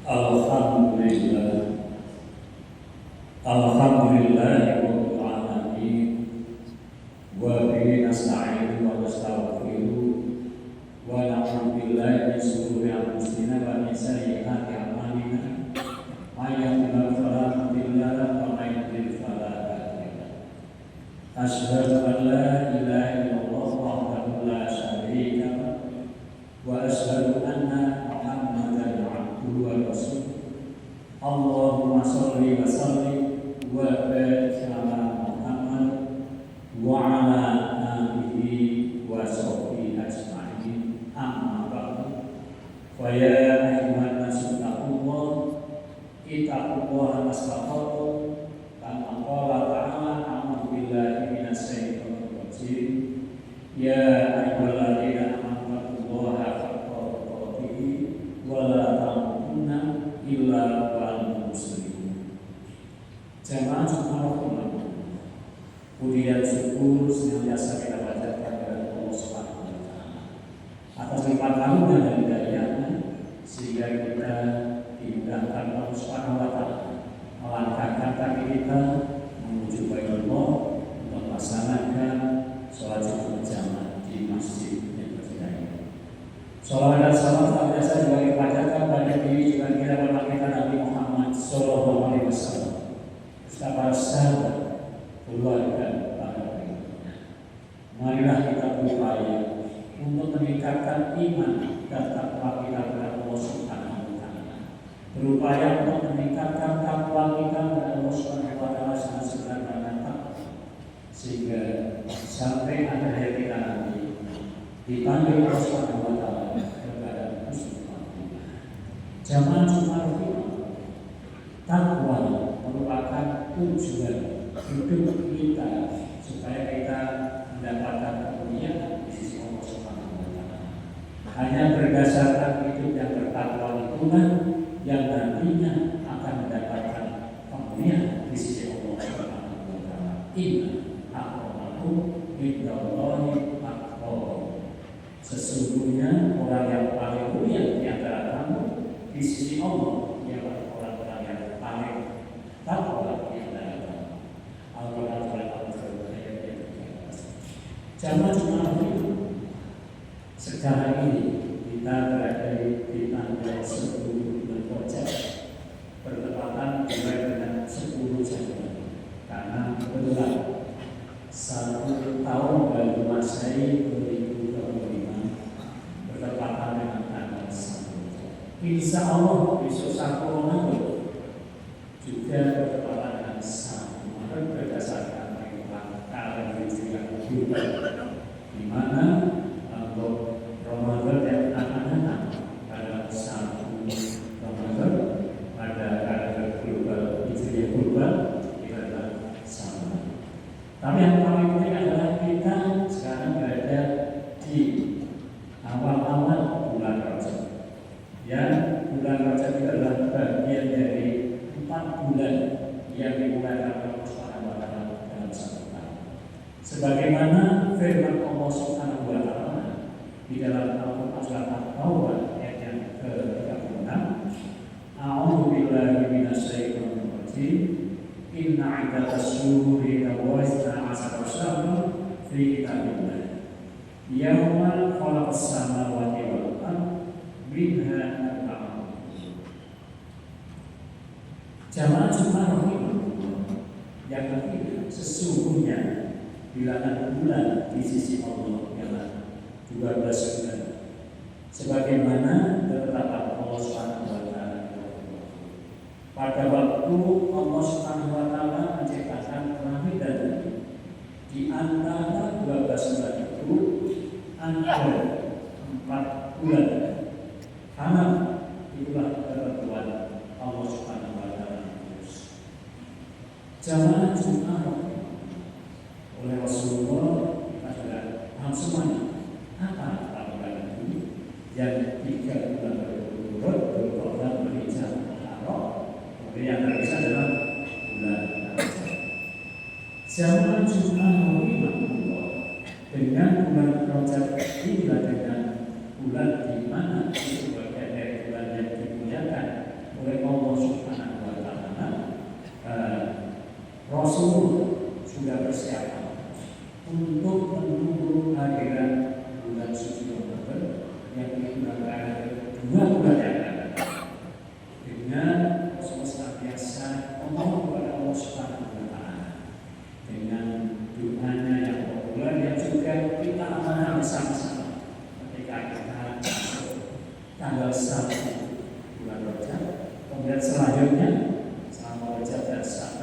Alhamdulillah, Alhamdulillahirabbil alamin, wa bihi nasta'inu wa nastaghfiruh, wa na'udzu billahi min shururi anfusina wa min sayyiati a'malina, may yahdihillahu fala mudilla lahu wa may yudlil fala hadiya lahu. Asyhadu an la ilaha illallah wahdahu la syarika lahu wa asyhadu anna Muhammadan abduhu wa rasuluh. Allahumma sholli wa sallim wa barik ala Muhammad wa ala alihi wa sahbihi ajma'in. Amma ba'du. Fa ya ayyuhan nasu taqullah ittaqullaha mastata'tum kama qala ta'ala a'udzu billahi minasy syaithanir rajim. Ya ayyuhalladzina amanu taqullaha haqqa tuqatih wa la tamutunna illa wa antum muslimun. Jamaah Jumat puji dan syukur senantiasa kita panjatkan kepada Allah Subhanahu wa taala atas limpahan karunia dan hidayah-Nya sehingga kita dimudahkan Allah Subhanahu wa taala melangkahkan kaki kita menuju Baitullah untuk melaksanakan sholat Jumat berjamaah di masjid yang berbeda ini. Shalawat dan salam senantiasa juga kita panjatkan pada diri juga kita bapak kita Nabi Muhammad Sallallahu Alaihi Wasallam, serta para sahabat, keluarga, para pengikutnya. Marilah kita berupaya untuk meningkatkan iman dan takwa kita kepada Allah Subhanahu wa taala. Berupaya untuk meningkatkan takwa kita kepada Allah Subhanahu wa taala segera dan takwa, sehingga sampai akhir hayat kita nanti dipanggil Allah Subhanahu wa taala kepada husnul khatimah. Jamaah Jumat takwa merupakan tujuan hidup kita supaya kita mendapatkan kemuliaan di sisi Allah Subhanahu wa taala. Hanya berdasarkan hidup yang bertakwa itulah yang nantinya akan mendapatkan kemuliaan di sisi Allah Subhanahu wa taala. Inna akramakum indallahi atqakum. Sesungguhnya orang yang paling mulia di antara kamu di sisi Allah ialah orang-orang yang paling takwa di antara kamu. Al-Quran ayat 13. Jamaah Jumat itu sekarang ini kita berada di tanggal 10 bulan Rajab bertepatan dengan 10 Januari karena kebetulan 1 tahun baru Masehi 2025 bertepatan dengan tanggal 1. Insya Allah besok 1 Ramadan juga bertepatan dengan 1 Maret berdasarkan kalender Hijriah global, di mana untuk Ramadan yang akan datang pada 1 Ramadan pada kalender global Hijriah global kita adalah sama. Tapi yang paling penting adalah kita sekarang berada di awal-awal bulan Rajab. Yang bulan Rajab itu adalah bagian dari 4 bulan yang dimulai oleh Allah Subhanahu wa taala dalam satu tahun. Sebagaimana firman Allah Subhanahu wa taala di dalam Al-Qur'an surat At-Taubah ayat yang ke-36, A'udzu billahi minasy syaithanir rajim. Inna 'iddatas syuhuri wasna 'ashara syahran fi kitabillah. Yauma khalaqas samawati wal ardh minha arba'atun. Jamaah Jumat yang ketiga, sesungguhnya bilangan bulan di sisi Allah ialah 12 bulan. Sebagaimana ketetapan Allah Subhanahu wa taala pada waktu Allah Subhanahu wa taala menciptakan langit dan bumi, di antara 12 bulan itu ada 4 bulan. Karena itulah ketentuan Allah Subhanahu wa taala. Jamaah Jumat oleh Rasulullah kita sudah paham semuanya. Apa bulan ini? Yang 3 bulan berturut-turut berprogram Dzulhijjah Muharram. Kemudian yang terbesar adalah bulan Rajab. Jamaah Jumat dengan bulan Rajab inilah dengan bulan di mana itu bagian dari bulan yang dimuliakan selanjutnya sama wajah dan saat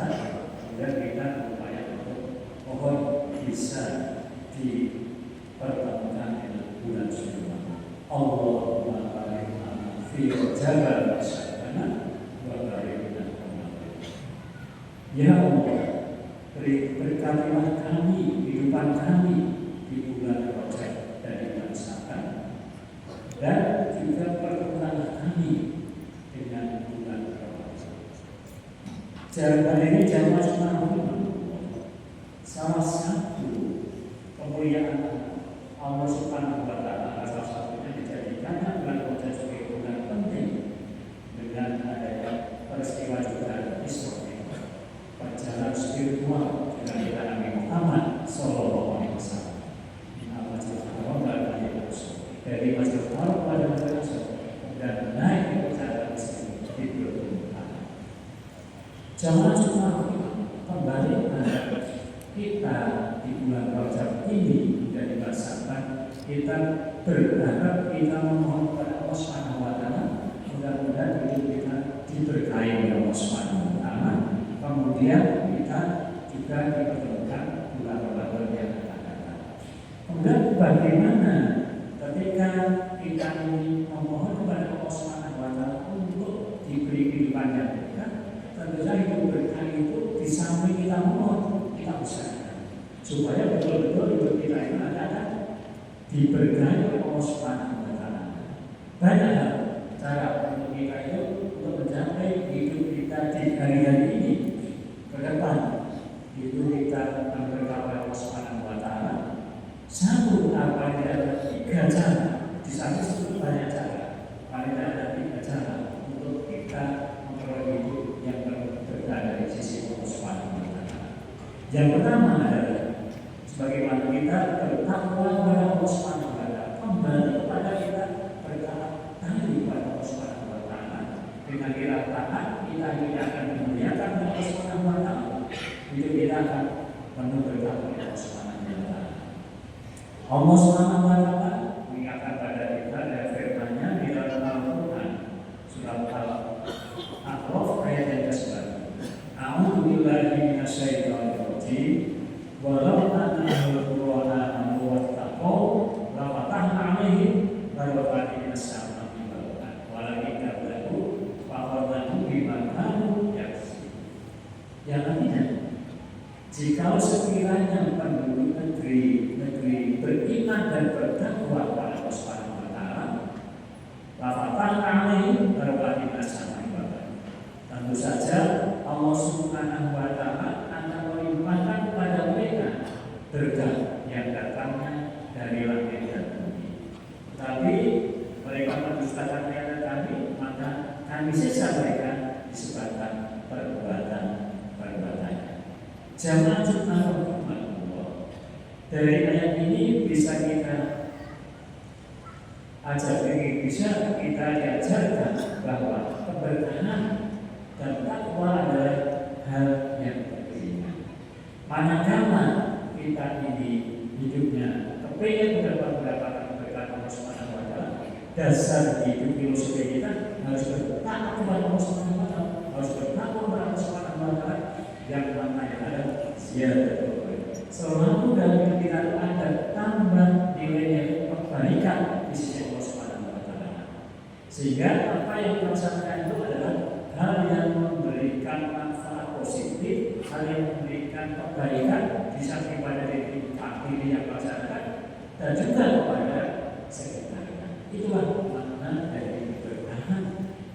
kemudian kita berupaya untuk mohon bisa dipertemukan dengan bulan Syawal. Allahumma barik lana fi jabal masyarakat wa barik lana. Ya Allah, berkatilah kami, kehidupan kami di bulan Rajab dan di bulan Sya'ban, dan juga pertemukanlah kami dengan bulan Ramadan. Jalan ini jamaah subhanahu salah satu kemuliaan Allah Subhanahu wa Ta'ala, salah satunya dijadikan bulan Ramadan sebagai bulan penting dengan adanya peristiwa juga Isra perjalanan spiritual dengan kita Nabi Muhammad Sallallahu Alaihi Wasallam. Masjidil Haram dari Masjidil Haram pada Masjidil Aqsa dan naik ke perjalanan di Baitul Jamaah Jumat kembali kita di bulan Rajab ini menjadi pasangan kita berharap kita memohon kepada Allah Subhanahu wa Ta'ala mudah-mudahan hidup kita diberkahi oleh Allah Subhanahu wa Ta'ala. Kemudian kita juga dipertemukan bulan Ramadan yang akan datang. Kemudian bagaimana ketika kita ini memohon kepada Allah Subhanahu wa Ta'ala untuk diberi kehidupan yang berkah, tentu saja hidup berkah itu di samping kita memohon, kita usahakan supaya betul-betul hidup kita ini adalah diberkahi oleh Allah Subhanahu wa Ta'ala. Banyak cara untuk kita itu untuk mencapai hidup kita di hari-hari ini ke depan. Itu kita berkata Allah Subhanahu wa Ta'ala. Satu apa yang ada 3 cara. Di samping itu banyak cara. Paling ada 3 cara untuk kita memperoleh hidup yang berada di sisi Allah Subhanahu wa Ta'ala. Yang pertama adalah sebagaimana kita bertakwa kepada Allah Subhanahu wa Ta'ala, kembali kepada kita berkata tadi kepada Allah Subhanahu wa Ta'ala. Dengan kita taat, kita akan memuliakan Allah Subhanahu wa Ta'ala. Itu kita akan penuh berkat kepada Allah Subhanahu wa Ta'ala. Allah Subhanahu wa Ta'ala mengingatkan pada kita dari firman-Nya di dalam Al-Quran surat Al-A'raf ayat yang ke-9. A'udzu billahi minasyaitonir rajim. Walau anna ahlul qura amanu wattaqau la fatahna 'alaihim barakatin minas samaa'i wal ardi walakin kadzabu fa akhadnahum bima kanu yaksibun. Yang artinya, jika sekiranya penduduk negeri beriman dan bertakwa kepada Allah Subhanahu wa Ta'ala, la fatahna 'alaihim barakatin minas samaa'i wal ardi. Tentu saja Allah Subhanahu wa Ta'ala akan melimpahkan kepada mereka berkah yang datangnya dari langit dan bumi. Tapi mereka mendustakan ayat kami, maka kami siksa mereka disebabkan perbuatannya. Jamaah Jumat rahimahullah. Dari ayat ini bisa kita bisa kita diajarkan bahwa keberkahan dan takwa adalah hal yang penting. Manakala kita ini hidupnya kepingin mendapatkan berkat Allah Subhanahu wa Ta'ala, dasar hidup filosofi kita harus bertakwa kepada Allah Subhanahu wa Ta'ala, harus bertakwa kepada Allah Subhanahu wa Ta'ala, yang mana yang ada ziyadatul khair. Selalu dalam hidup kita ada tambah nilai kebaikan di sisi Allah Subhanahu wa Ta'ala. Sehingga apa yang kita lakukan itu adalah hal yang memberikan manfaat positif, hal yang memberikan kebaikan di samping pada diri yang melaksanakan dan juga kepada sekitarnya. Itulah makna dari keberkahan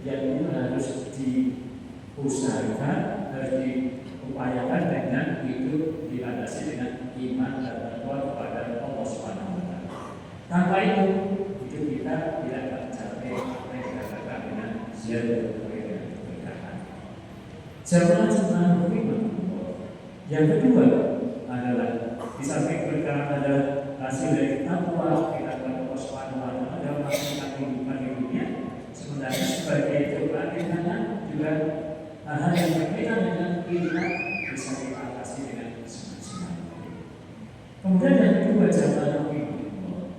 yang itu harus diusahakan, harus diupayakan dengan hidup dilandasi dengan iman dan takwa kepada Allah Subhanahu wa Ta'ala. Tanpa itu hidup kita tidak akan mencapai apa yang dikatakan dengan ziyadatul khair. Jamaah Jumat rahimahullah. Yang kedua adalah di samping berkah adalah hasil dari takwa kita kepada Allah Subhanahu wa Ta'ala dalam melaksanakan kehidupan di dunia. Sebenarnya sebagai cobaan ringannya juga hal yang berbeda dengan kehidupan bisa kita atasi dengan semaksimal. Kemudian yang kedua jamaah rahimahullah,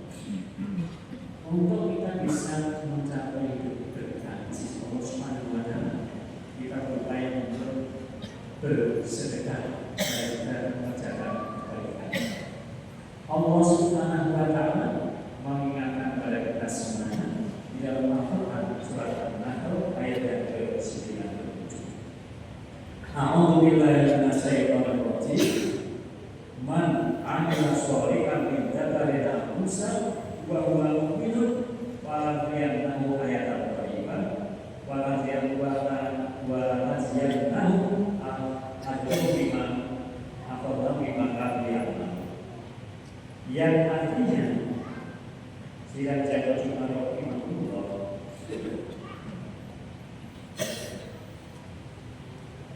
untuk kita bisa mencapai hidup berkah di sisi Allah Subhanahu wa Ta'ala, bersedekah dan mengerjakan kebaikan. Allah Subhanahu wa Ta'ala mengingatkan kepada kita semuanya di dalam Al-Quran surat An-Nahl ayat yang ke-97. A'udzu billahi minasyaitonir rajim. Man 'amila sholihan min dzakarin aw unsa wa huwa mu'minun falyamnahu hayatan thayyibah wa laziyanahu ajrun bima kanu ya'malun. Yang artinya sidang jaga Jumat rahimahullah,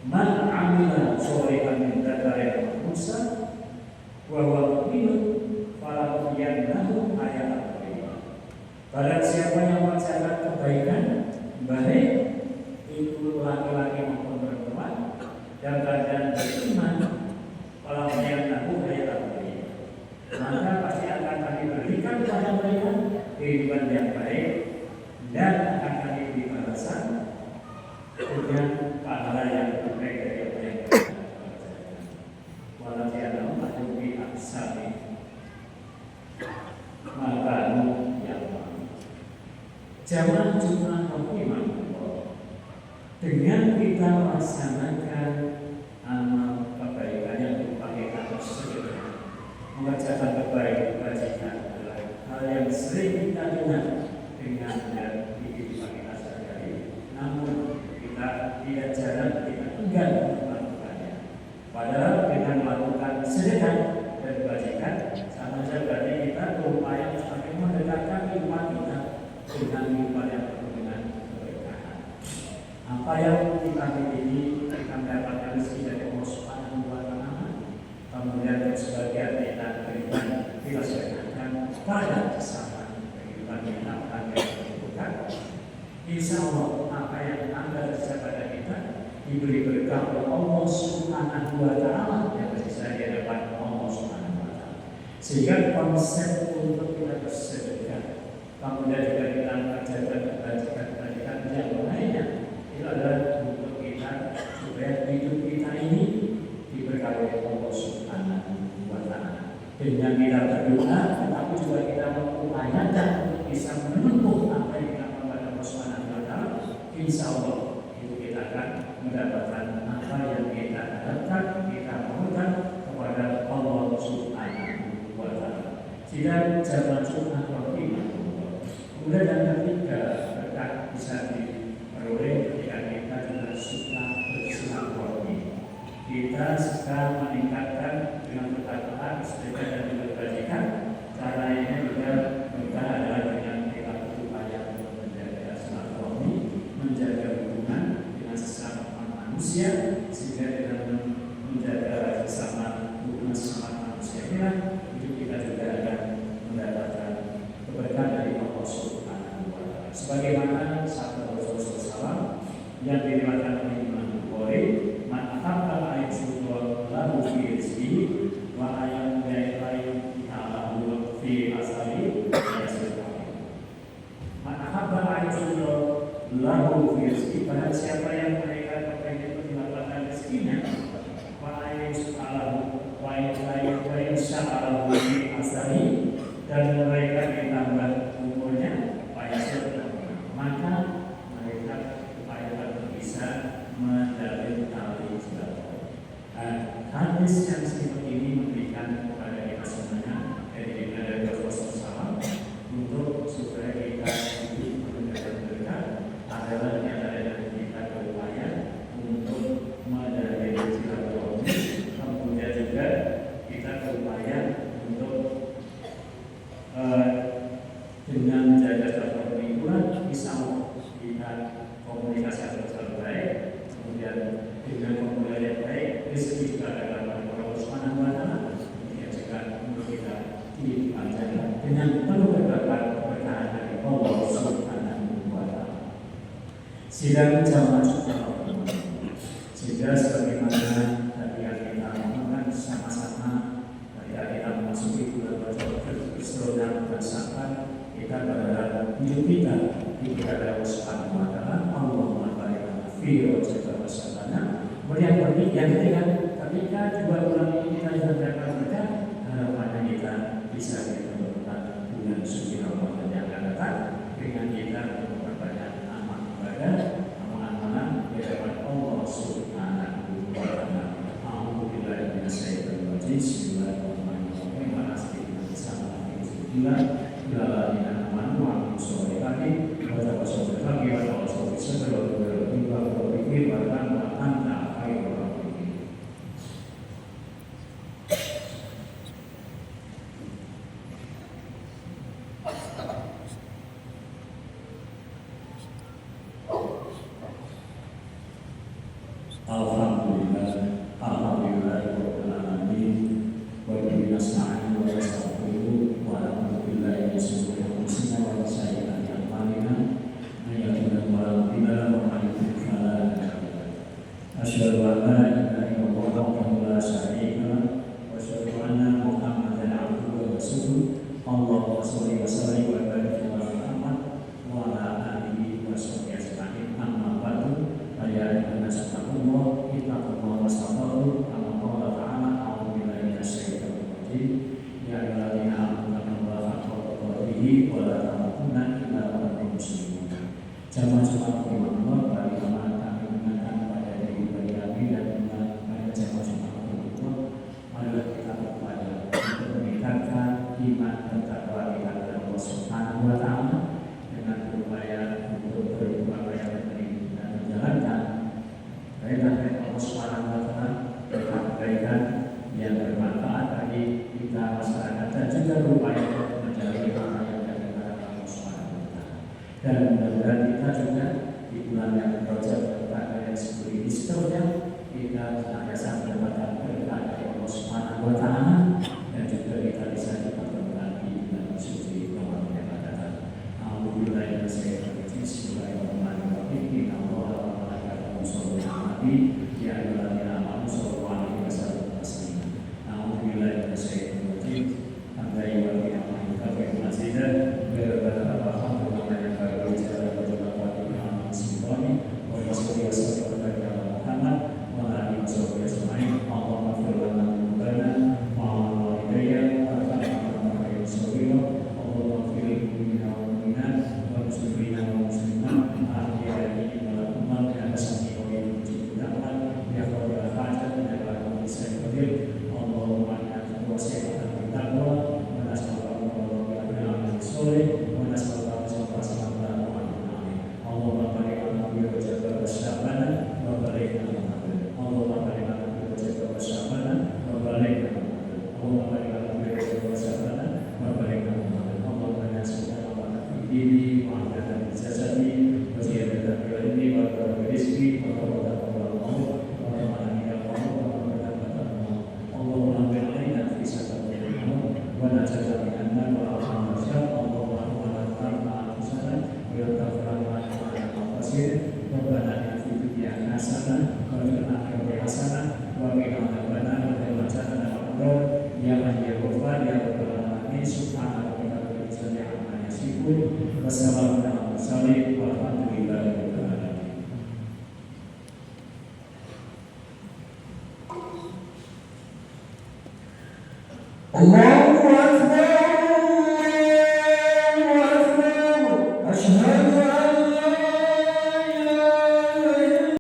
man 'amila sholihan min dzakarin aw unsa wa huwa mu'minun falyamnahu hayatan thayyibah. Barang siapa yang mengerjakan kebaikan baik itu laki-laki maupun perempuan dan keadaan beriman, falyamnahu hayatan thayyibah, maka pasti akan kami berikan kepada mereka kehidupan yang baik dan akan kami beri balasan dengan pahala yang baik dari apa yang mereka kerjakan. Walau ajrubi aksari maka yang jamaah Jumat rahimahullah, dengan kita melaksanakan amal kebaikan yang berupa kita bersedekah, mengerjakan kebaikan adalah hal yang sering kita dengar dengan di kehidupan kita sehari-hari, namun kita tidak jarang, kita enggan melakukannya. Padahal dengan melakukan sedekah dan kebajikan sama saja berarti kita berupaya semakin mendekatkan kehidupan kita dengan kehidupan yang penuh dengan keberkahan. Apa yang kita miliki, kita mendapatkan rezeki dari Allah Subhanahu wa Ta'ala, kemudian sebagian kita berikan, kita sedekahkan pada sesama kehidupan kita akan dibutuhkan. Insya Allah apa yang Anda kerja pada kita diberi berkah oleh Allah Subhanahu wa Ta'ala yang bisa di hadapan Allah Subhanahu wa Ta'ala. Sehingga konsep untuk kita bersedekah, kemudian juga kita mengerjakan kebajikan yang lainnya, itu adalah untuk kita supaya hidup kita ini diberkahi oleh Allah Subhanahu wa Ta'ala. Dengan kita berdoa, tetapi juga kita mengupayakan untuk bisa menempuh apa yang kita kepada Allah Subhanahu wa Ta'ala. Insya Allah itu kita akan mendapatkan apa yang kita harapkan, kita mohonkan kepada Allah Subhanahu wa Ta'ala. Jika zaman Jumat rahimahullah, kemudian yang ketiga berkat bisa diperoleh ketika kita juga suka bersilaturahmi. Kita suka meningkatkan dengan perkataan sedekah dan juga kebajikan. Cara ini juga berkah adalah dengan kita berupaya untuk menjaga silaturahmi, menjaga hubungan dengan sesama manusia, sehingga dengan menjaga sesama hubungan sesama manusia itu kita juga akan mendapatkan keberkahan dari Allah Subhanahu wa Ta'ala. Sebagaimana sabda Rasulullah SAW yang diriwayatkan oleh Imam Bukhari, man ahabba ayyusura lahu fi rizqihi wa ayyan yaitai ta'alahu fi asari yasirah. Man ahabba ayyusura lahu fi rizqihi, pada siapa yang mereka kepengen mendapatkan rezekinya, wa ayyan yus'alahu wa ayyan sya'alahu fi asari, dan mereka ditambah umurnya maka mereka upaya bisa menjalin tali silaturahmi. Hadis yang seperti ini memberikan kepada kita semuanya dari Rasulullah SAW untuk supaya kita hidup menjaga berkah adalah yang kita berupaya untuk menjalin silaturahmi, kemudian juga kita berupaya untuk dengan menjaga silaturahmi pula bisa kita komunikasi yang baik, kemudian dengan komunikasi yang baik rezeki juga adalah Allah Subhanahu wa Ta'ala. Kemudian juga untuk kita dipanjangkan dengan penuh keberkahan dari Allah Subhanahu wa Ta'ala. Sidang jamaah sehingga sebagaimana tadi kita lakukan sama-sama ketika kita memasuki bulan Ramadan dan kita berharap hidup kita diberikan oleh Allah Subhanahu wa Ta'ala. Allahumma barik lana fi rizqina wa yang ketiga, ketika juga bulan ini kita sudah berangkat, harapannya kita bisa dipertemukan bulan suci Ramadan yang akan datang dengan kita memperbanyak amal ibadah, amal-amalan di hadapan Allah Subhanahu wa Ta'ala. Alhamdulillah syaitanir rajim. Bismillahirrahmanirrahim. Wa asbihi bersama Bismillah. Bilalina amanu wa amsolihati wa tawassul bagi wa tawassul bisabr wa berpikir bahkan anta khairul rafiqin. Alhamdulillah, alhamdulillahirabbil alamin. Wa bihi nasta'in wa nastaghfiruh wa na'udzu billahi min shururi anfusina wa min sayyi'ati a'malina. May yahdihillahu fala mudilla lahu wa may yudlil fala hadiya lahu. Asyhadu an la ilaha illallah wahdahu la syarika lahu wa asyhadu anna Muhammadan 'abduhu wa rasuluh. Allahumma shalli wa sallim wa barik 'ala Muhammad wa 'ala alihi wa sahbihi ajma'in. Amma ba'du. Ya ayyuhannas taqullah ittaqullaha wastaghfiruh kama qala ta'ala a'udzu billahi minasyaitonir rajim. Ya ayyuhalladzina amanu taqullaha haqqa tuqatih wa la tamutunna illa wa antum muslimun. Jamaah Allah bagi amanah kami ingatkan pada diri kami dan pada jamaah Allah adalah kita kepada untuk meningkatkan iman dan takwa kita kepada Allah Subhanahu wa Ta'ala dengan berupaya untuk berupaya dan menjalankan perintah Allah Subhanahu wa Ta'ala dengan kebaikan yang bermanfaat bagi kita masyarakat dan juga berupaya untuk menjalani apa yang diajarkan Allah Subhanahu wa Ta'ala. Dan mudah-mudahan kita juga di bulan yang berjalan pada yang seperti ini seterusnya kita senantiasa mendapatkan berkat dari Allah Subhanahu wa Ta'ala dan juga kita bisa dipertemukan di bulan suci Ramadan yang akan datang. Alhamdulillah yang saya berterima Bismillahirrahmanirrahim. Inna Allaha wa malaikatahu yusholluna 'alan nabi ya ayyuhalladzina amanu shollu 'alaihi wa sallimu taslima. Alhamdulillah yang saya berterima Hamdai wa bihamdihi wa mazidah berbahagia alhamdulillah yang baru bicara berdoa pada Bismillah wa sallallahu wa sallam ala Muhammad wa alihi wa sahbihi ajma'in. Allahumma ighfir lana dzunubana wa walidayya wa tarhamna wa yusawwina. Allahumma ighfir lil mu'minina wal mu'minat wal muslimina wal muslimat ahya'i wal amwat ya sami wa yujibu da'wat ya qadir hajat ya rabbal alamin. Allahumma inna nas'aluka at-taqwa wa nas'aluka al-amal as-salih wa nas'aluka as-salamata wa al-amin. Allahumma barik lana fi wajhika wasyabana wa barik lana. Allahumma barik lana fi wajhika wasyabana wa barik lana. Allahumma barik lana fi wajhika wasyabana wa barik lana. Allahumma nas'aluka al-afiyah fi dini wa al-afiyah fi jasadi wa ziyadatan fil ilmi wa barakatan fil rizqi wa barakatan fil maut wa rahmatan ya Allah wa barakatan fil maut. Allahumma bi'ina fi sabatil maut wa najata min an-nar wa rahmatan syar. Allahumma la tarfa al-husana wa la tarfa al-fasir. Rabbana fi dunya hasanah wa fil akhirati hasanah wa qina adzabannar wa qina adzabannar. Ya man ya ghafar ya rabbal alamin. Subhana rabbika rabbil izzati amma yasifun wa salamun alal mursalin walhamdulillahi rabbil alamin. Allah